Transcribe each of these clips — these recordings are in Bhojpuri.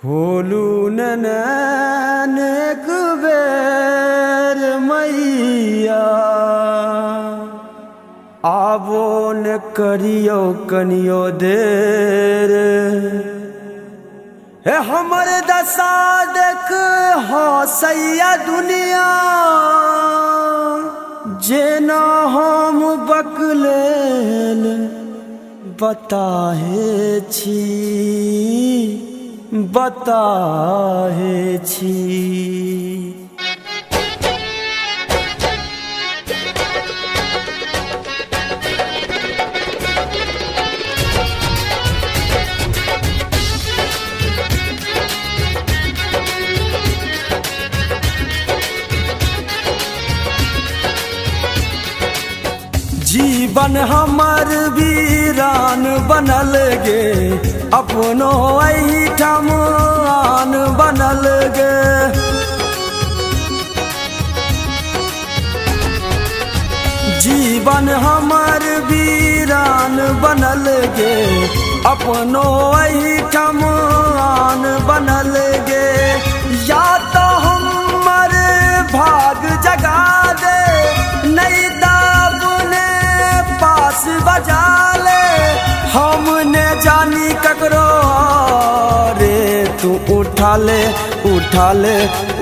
होलू नैन एक बेर मैया आबो न करियो कनियो देर। हे हमर दशा देख हसैया दुनिया जेना हम बकलेल बताहे छी बताहे छी। जीवन हमर वीरान बनल गे अपनो एहिठाम आन बनल गे। जीवन हमर वीरान बनल गे अपनो एहिठाम आन बनल गे। या तो हमर भाग जगा दे नहीं पास बजा ले हमने जानी ककरो रे। तू उठा ले उठा ले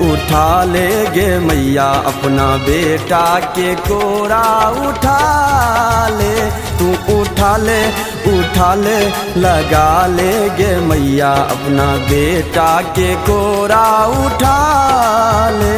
उठा ले गे मैया अपना बेटा के कोरा उठा ले। तू उठा ले लगा ले गे मैया अपना बेटा के कोरा उठा ले।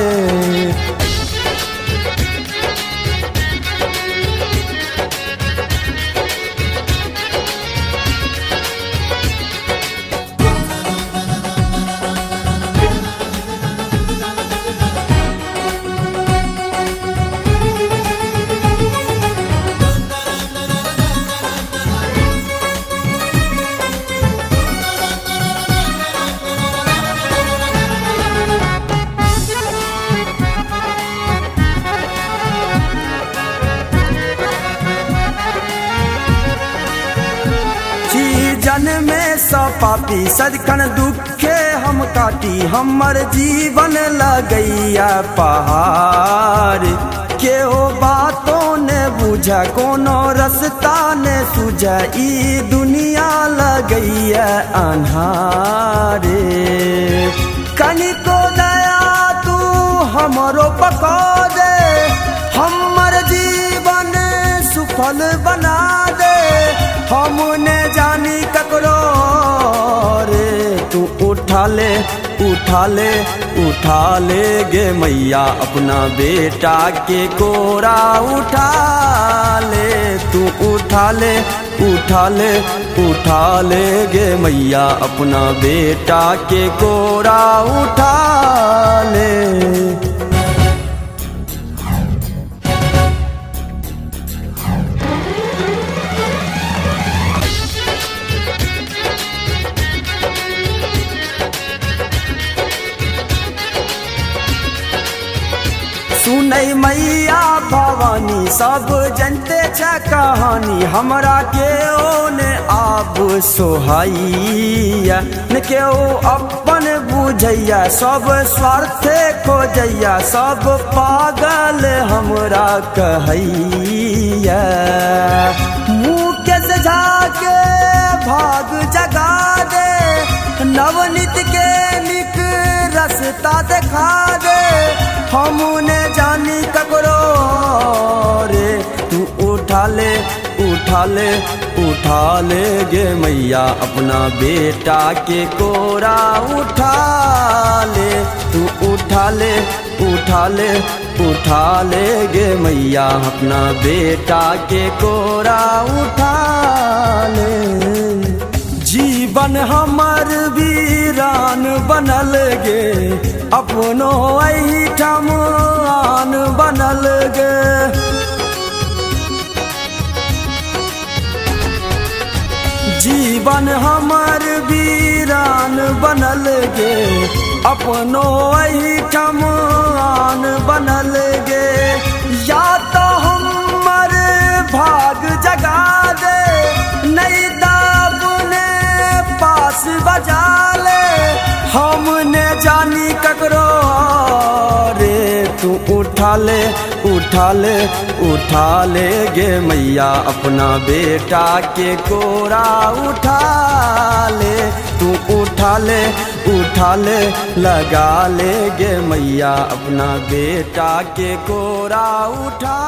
जन में सपापी सदखन दुखे हम काटी हमर जीवन लगैया पहाड़। केओ बातों ने बुझा कोनो रास्ता ने सुझा ई दुनिया लगैया अन्हारे। कनिको दया तू हमरो पका दे हमर जीवन सुफल बना दे। हमने जानी ककरो रे। तू उठा ले गे मैया अपना बेटा के कोरा उठा ले। तू उठा ले गे मैया अपना बेटा के कोरा उठा ले। सुनई मैया भवानी सब जनते छ कहानी हमरा के ओने आब सोहाइया न केओ अपन बुझैया सब स्वार्थे खोजैया सब पागल हमरा कहैया। मुँह के सजा के भाग जगा दे नवनीत के निक रास्ता दिखा दे। हमने जानी ककरो रे। तू उठा ले गे मैया अपना बेटा के कोरा उठा ले। तू उठा ले गे मैया अपना बेटा के कोरा उठा ले। जीवन हमर वीरान बनल गे अपनो एहिठाम आन बनल गे। जीवन हमर वीरान बनल गे अपनो एहिठाम आन बनल गे। या तो हमर भाग जगा दे नहीं दाबने पास बजा ले जानी ककरो रे तू उठा ले उठा ले उठा ले गे मैया अपना बेटा के कोरा उठा ले तू उठा ले लगा ले गे मैया अपना बेटा के कोरा उठा